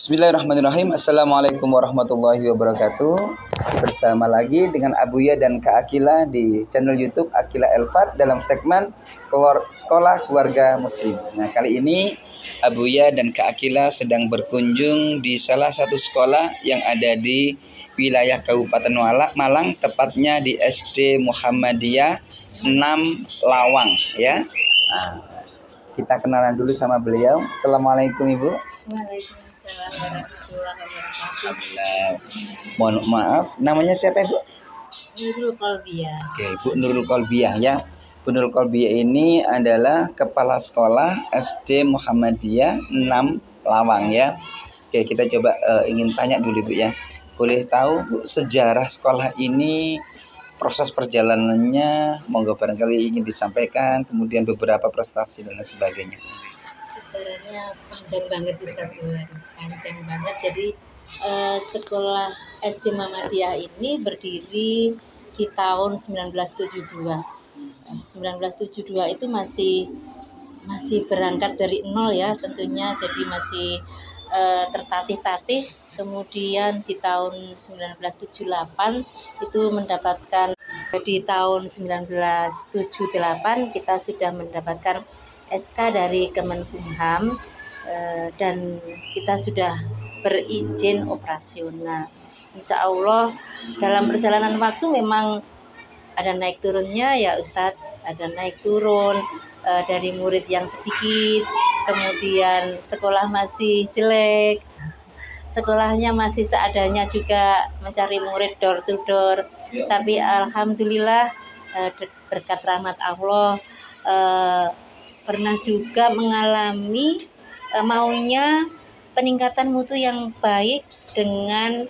Bismillahirrahmanirrahim. Assalamualaikum warahmatullahi wabarakatuh. Bersama lagi dengan Abuya dan Kak Akila di channel YouTube Akila Elfat dalam segmen Sekolah Keluarga Muslim. Nah, kali ini Abuya dan Kak Akila sedang berkunjung di salah satu sekolah yang ada di wilayah Kabupaten Malang, tepatnya di SD Muhammadiyah 6 Lawang ya. Nah, kita kenalan dulu sama beliau. Assalamualaikum Ibu. Waalaikumsalam warahmatullahi wabarakatuh. Mohon maaf, namanya siapa Ibu? Nurul Kolbiah. Oke, Bu Nurul Kolbiah ya. Bu Nurul Kolbiah ini adalah kepala sekolah SD Muhammadiyah 6 Lawang ya. Oke, kita coba ingin tanya dulu Bu ya. Boleh tahu Bu sejarah sekolah ini, proses perjalanannya, monggo barangkali ingin disampaikan, kemudian beberapa prestasi dan lain sebagainya. Sejarahnya panjang banget Ustaz, panjang banget. Jadi sekolah SD Muhammadiyah ini berdiri di tahun 1972. 1972 itu masih berangkat dari nol ya tentunya, jadi masih tertatih-tatih. Kemudian di tahun 1978 itu mendapatkan, di tahun 1978 kita sudah mendapatkan SK dari Kemenkumham dan kita sudah berizin operasional. Insya Allah dalam perjalanan waktu memang ada naik turunnya ya Ustadz, ada naik turun dari murid yang sedikit, kemudian sekolah masih jelek, sekolahnya masih seadanya juga, mencari murid door to door. Tapi alhamdulillah berkat rahmat Allah pernah juga mengalami maunya peningkatan mutu yang baik dengan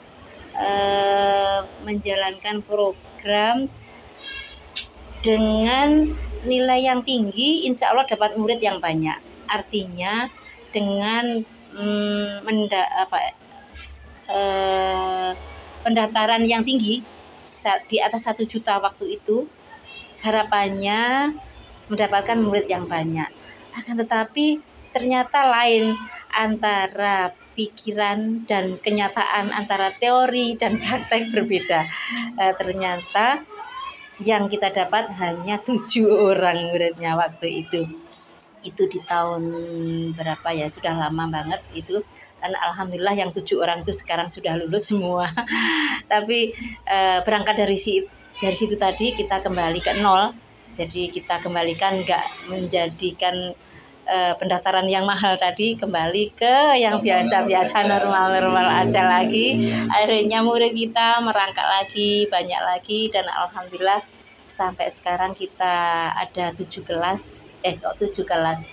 menjalankan program dengan nilai yang tinggi, insya Allah dapat murid yang banyak. Artinya dengan pendaftaran yang tinggi di atas 1 juta waktu itu, harapannya mendapatkan murid yang banyak. Akan tetapi ternyata lain antara pikiran dan kenyataan, antara teori dan praktek berbeda. Ternyata yang kita dapat hanya 7 orang muridnya waktu itu. Itu di tahun berapa ya, sudah lama banget itu. Dan alhamdulillah yang 7 orang itu sekarang sudah lulus semua. Tapi berangkat dari situ tadi kita kembali ke nol. Jadi kita kembalikan, nggak menjadikan pendaftaran yang mahal tadi, kembali ke yang biasa-biasa, normal-normal aja lagi. Akhirnya murid kita merangkak lagi, banyak lagi, dan alhamdulillah sampai sekarang kita ada 7 kelas. 7 kelas.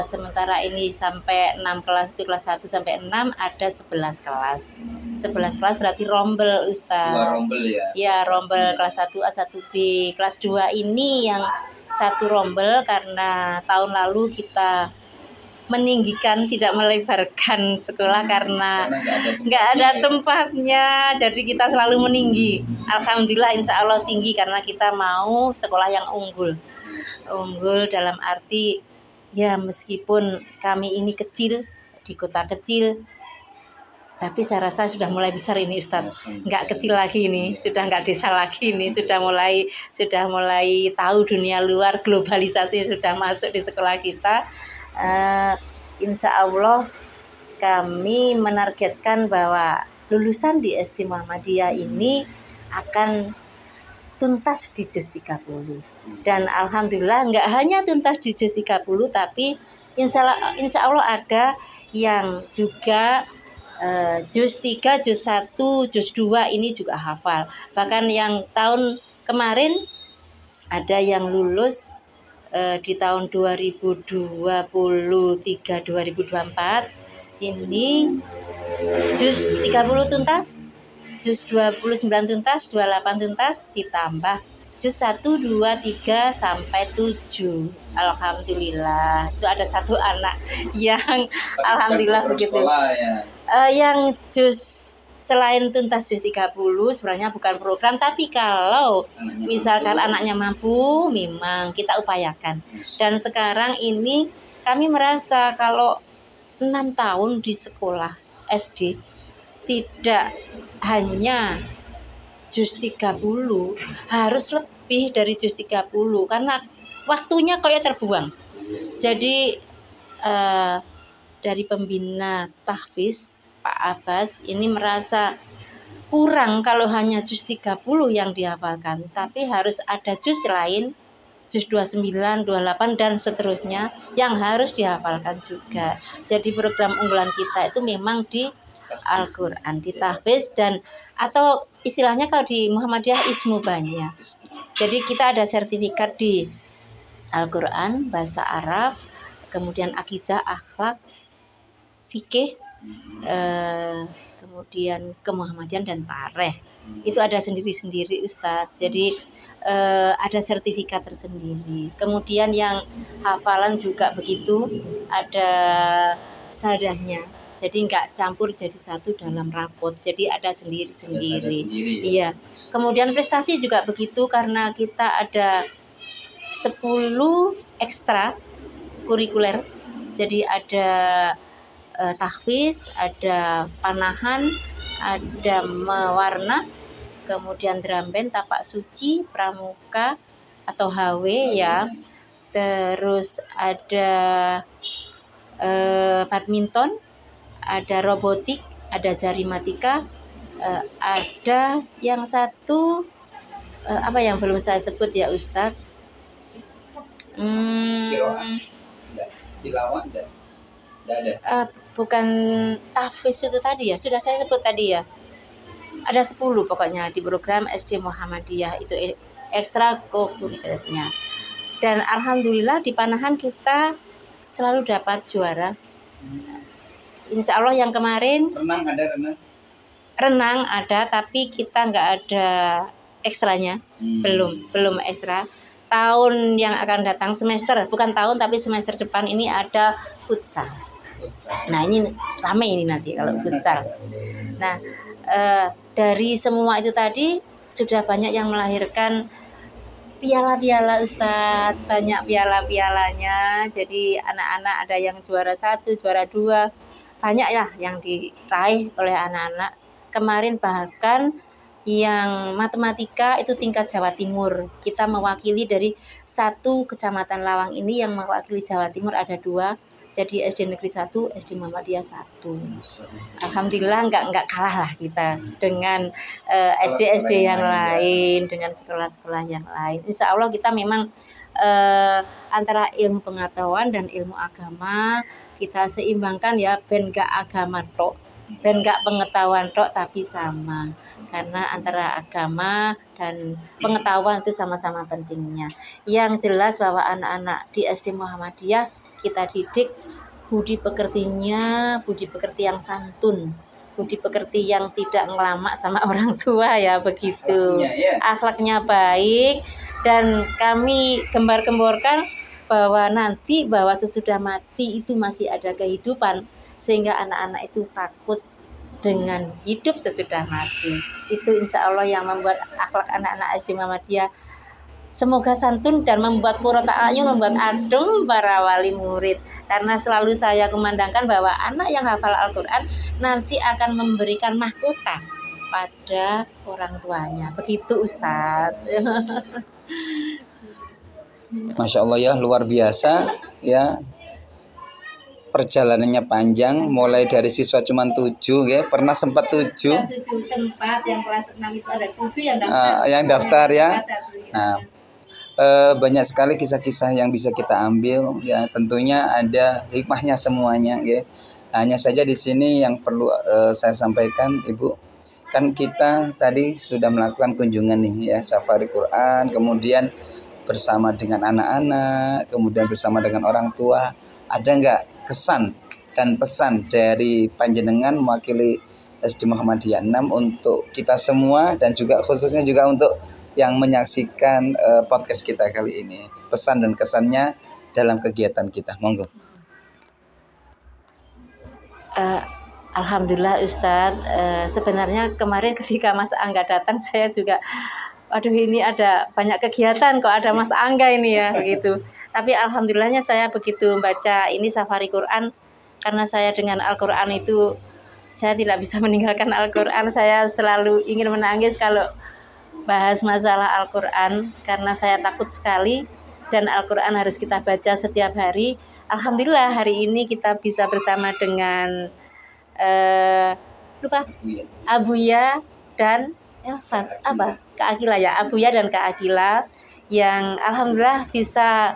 Sementara ini sampai 6 kelas, itu kelas 1 sampai 6 ada 11 kelas. 11 kelas berarti rombel Ustaz. 2 rombel ya. Ya, rombel kelas 1A, 1B. Kelas 2 ini yang 1 rombel karena tahun lalu kita meninggikan, tidak melebarkan sekolah karena nggak ada tempatnya, jadi kita selalu meninggi. Alhamdulillah insya Allah tinggi karena kita mau sekolah yang unggul dalam arti ya, meskipun kami ini kecil di kota kecil, tapi saya rasa sudah mulai besar ini Ustadz, nggak kecil lagi ini, sudah nggak desa lagi ini, sudah mulai tahu dunia luar, globalisasi sudah masuk di sekolah kita. Insya Allah kami menargetkan bahwa lulusan di SD Muhammadiyah ini akan tuntas di JUS 30. Dan alhamdulillah nggak hanya tuntas di JUS 30, tapi insya Allah ada yang juga JUS 3, JUS 1, JUS 2 ini juga hafal. Bahkan yang tahun kemarin ada yang lulus di tahun 2023-2024 ini JUS 30 tuntas, JUS 29 tuntas, 28 tuntas, ditambah JUS 1, 2, 3 sampai 7. Alhamdulillah. Itu ada 1 anak yang alhamdulillah begitu. Yang JUS selain tuntas JUS 30 sebenarnya bukan program, tapi kalau misalkan anaknya mampu, memang kita upayakan. Dan sekarang ini kami merasa kalau 6 tahun di sekolah SD tidak hanya juz 30, harus lebih dari juz 30 karena waktunya kayak terbuang. Jadi dari pembina tahfiz Pak Abbas ini merasa kurang kalau hanya juz 30 yang dihafalkan, tapi harus ada juz lain, juz 29, 28 dan seterusnya yang harus dihafalkan juga. Jadi program unggulan kita itu memang di Al-Quran, di tahfiz, dan atau istilahnya kalau di Muhammadiyah ismu banyak. Jadi kita ada sertifikat di Al-Quran, bahasa Arab, kemudian akidah, akhlak, fikih, kemudian kemuhammadian dan tarikh. Itu ada sendiri-sendiri Ustadz. Jadi ada sertifikat tersendiri. Kemudian yang hafalan juga begitu, ada sadahnya. Jadi nggak campur jadi satu dalam rapot. Jadi ada sendiri-sendiri. Iya. Kemudian prestasi juga begitu karena kita ada 10 ekstra kurikuler. Jadi ada tahfiz, ada panahan, ada mewarna, kemudian drum band, tapak suci, pramuka atau HW ya. Terus ada badminton, ada robotik, ada jarimatika, ada yang satu apa yang belum saya sebut ya Ustadz? Tilawah enggak ada. Bukan tahfiz itu tadi ya, sudah saya sebut tadi ya. Ada 10 pokoknya di program SD Muhammadiyah itu ekstra kurikulernya. Dan alhamdulillah di panahan kita selalu dapat juara. Insya Allah yang kemarin renang ada tapi kita nggak ada ekstranya, belum ekstra. Tahun yang akan datang bukan tahun tapi semester depan ini ada futsal. Nah ini rame ini nanti kalau futsal. Nah dari semua itu tadi sudah banyak yang melahirkan piala-piala Ustadz, banyak piala-pialanya. Jadi anak-anak ada yang juara 1, juara 2, banyak ya yang diraih oleh anak-anak. Kemarin bahkan yang matematika itu tingkat Jawa Timur. Kita mewakili dari 1 kecamatan Lawang ini yang mewakili Jawa Timur ada 2. Jadi SD Negeri 1, SD Muhammadiyah 1. Alhamdulillah nggak kalah lah kita dengan SD-SD yang lain, dengan sekolah-sekolah yang lain. Insya Allah kita memang antara ilmu pengetahuan dan ilmu agama kita seimbangkan ya, ben gak agama tok, ben gak pengetahuan tok, tapi sama. Karena antara agama dan pengetahuan itu sama-sama pentingnya. Yang jelas bahwa anak-anak di SD Muhammadiyah kita didik budi pekertinya, budi pekerti yang santun, budi pekerti yang tidak ngelamak sama orang tua ya, begitu. Akhlaknya baik. Dan kami gembar-gemborkan bahwa nanti bahwa sesudah mati itu masih ada kehidupan, sehingga anak-anak itu takut dengan hidup sesudah mati. Itu insya Allah yang membuat akhlak anak-anak SD Muhammadiyah semoga santun dan membuat qurrata ayun, membuat adem para wali murid. Karena selalu saya kumandangkan bahwa anak yang hafal Al-Quran nanti akan memberikan mahkota pada orang tuanya. Begitu Ustadz. Masya Allah ya, luar biasa ya. Perjalanannya panjang, mulai dari siswa cuma 7 ya, pernah sempat 7. Sempat, yang kelas 6 itu ada 7 yang daftar. Yang daftar ya. Nah, banyak sekali kisah-kisah yang bisa kita ambil ya, tentunya ada hikmahnya semuanya ya. Hanya saja di sini yang perlu saya sampaikan Ibu, kan kita tadi sudah melakukan kunjungan nih ya, safari Quran, kemudian bersama dengan anak-anak, kemudian bersama dengan orang tua. Ada nggak kesan dan pesan dari panjenengan mewakili SD Muhammadiyah 6 untuk kita semua dan juga khususnya juga untuk yang menyaksikan podcast kita kali ini, pesan dan kesannya dalam kegiatan kita, monggo. Alhamdulillah Ustadz, sebenarnya kemarin ketika Mas Angga datang saya juga aduh ini ada banyak kegiatan kok ada Mas Angga ini ya begitu. Tapi alhamdulillahnya saya begitu membaca ini safari Quran, karena saya dengan Al-Quran itu saya tidak bisa meninggalkan Al-Quran. Saya selalu ingin menangis kalau bahas masalah Al-Quran karena saya takut sekali, dan Al-Quran harus kita baca setiap hari. Alhamdulillah hari ini kita bisa bersama dengan Abuya dan Elvan, Kak Akila ya, Abuya dan Kak Akila, yang alhamdulillah bisa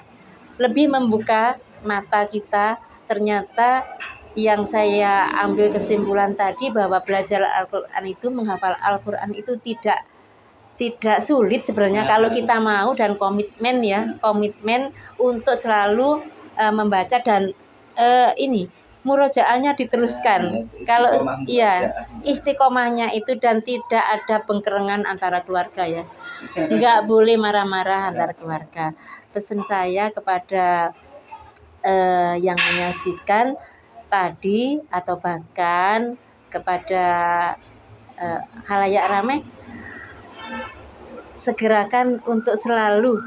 lebih membuka mata kita. Ternyata yang saya ambil kesimpulan tadi bahwa belajar Al-Quran itu, menghafal Al-Quran itu tidak sulit sebenarnya kalau kita mau dan komitmen untuk selalu membaca dan murojaahnya diteruskan. Kalau istiqomahnya itu, dan tidak ada pengkerengan antara keluarga ya. Nggak boleh marah-marah antara keluarga. Pesan saya kepada yang menyaksikan tadi, atau bahkan kepada halayak ramai, segerakan untuk selalu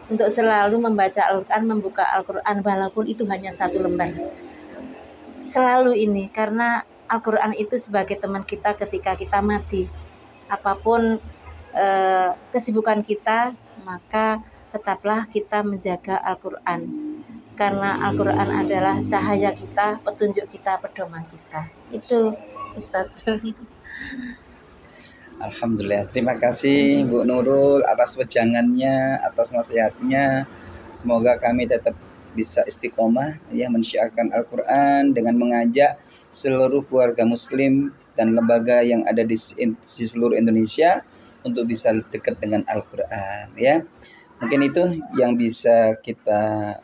untuk selalu membaca Al-Quran, membuka Al-Quran, walaupun itu hanya 1 lembar. Selalu ini, karena Al-Quran itu sebagai teman kita ketika kita mati. Apapun kesibukan kita, maka tetaplah kita menjaga Al-Quran. Karena Al-Quran adalah cahaya kita, petunjuk kita, pedoman kita. Itu Ustaz. Alhamdulillah, terima kasih Bu Nurul atas wejangannya, atas nasihatnya. Semoga kami tetap bisa istiqomah ya, mensyiarkan Al-Quran dengan mengajak seluruh keluarga muslim dan lembaga yang ada di seluruh Indonesia untuk bisa dekat dengan Al-Quran ya. Mungkin itu yang bisa kita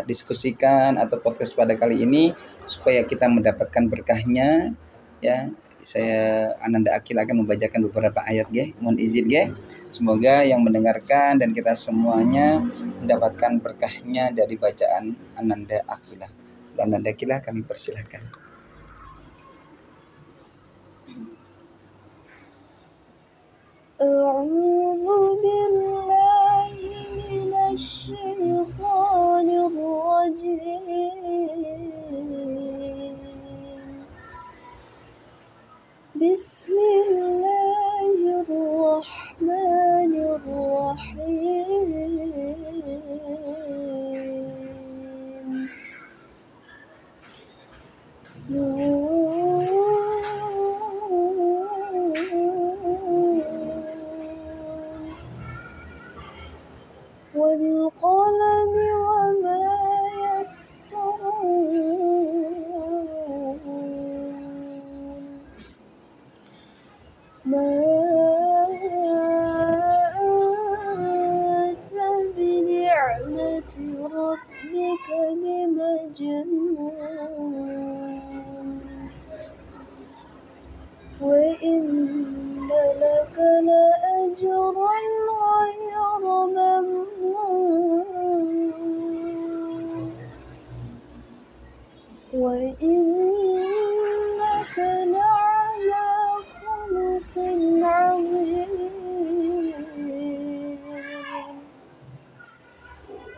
diskusikan atau podcast pada kali ini, supaya kita mendapatkan berkahnya ya. Saya Ananda Akila akan membacakan beberapa ayat ya. Mohon izin ya. Semoga yang mendengarkan dan kita semuanya mendapatkan berkahnya dari bacaan Ananda Akila. Ananda Akila, kami persilahkan. A'udzu billahi minasy syaithanir rajim. Bismillahirrahmanirrahim. Wal qalami wa ma yasturun. Ma anta bi ni'mati rabbika bimajnun. Wa inna laka la ajran ghayra mamnun. Wa innaka la'ala khuluqin 'azim.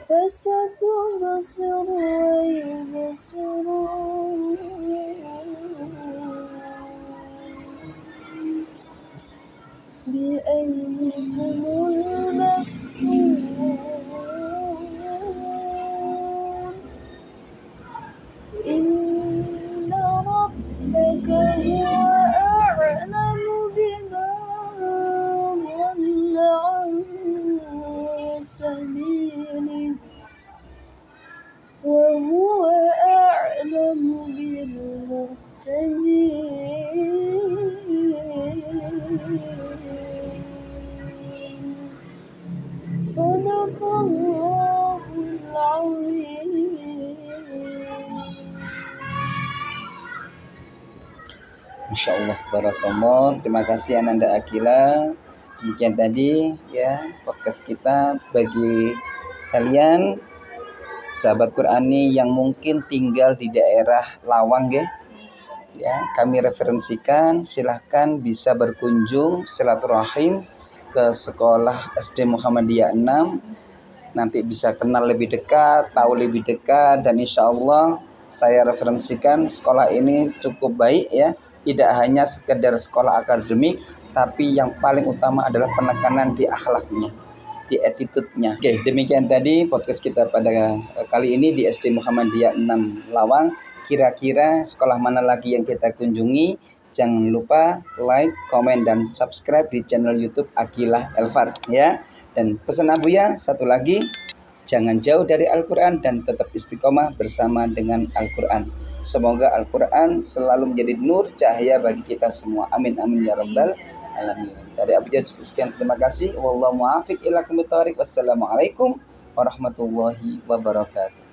Fasatubsiru wa yubsirun. Bi'ayyikumul maftun. Inna rabbaka huwa a'lamu biman dhalla 'an sabilihi wa huwa a'lamu bil muhtadin. Sadaqallahul 'azim. Masya Allah, barakallah. Terima kasih Ananda Akila. Demikian tadi ya podcast kita bagi kalian sahabat Qurani yang mungkin tinggal di daerah Lawang ya. Kami referensikan, silahkan bisa berkunjung silaturahim ke sekolah SD Muhammadiyah 6. Nanti bisa kenal lebih dekat, tahu lebih dekat, dan insya Allah saya referensikan sekolah ini cukup baik ya. Tidak hanya sekedar sekolah akademik, tapi yang paling utama adalah penekanan di akhlaknya, di attitude-nya. Oke, demikian tadi podcast kita pada kali ini di SD Muhammadiyah 6 Lawang. Kira-kira sekolah mana lagi yang kita kunjungi? Jangan lupa like, komen, dan subscribe di channel YouTube Aqilah Elfat ya. Dan pesan Abuya satu lagi, jangan jauh dari Al-Quran dan tetap istiqomah bersama dengan Al-Quran. Semoga Al-Quran selalu menjadi nur cahaya bagi kita semua. Amin amin ya rabbal alamin. Dari Abuya cukup sekian, terima kasih. Wallahu muwaffiq ila aqwamit thoriq. Wassalamualaikum warahmatullahi wabarakatuh.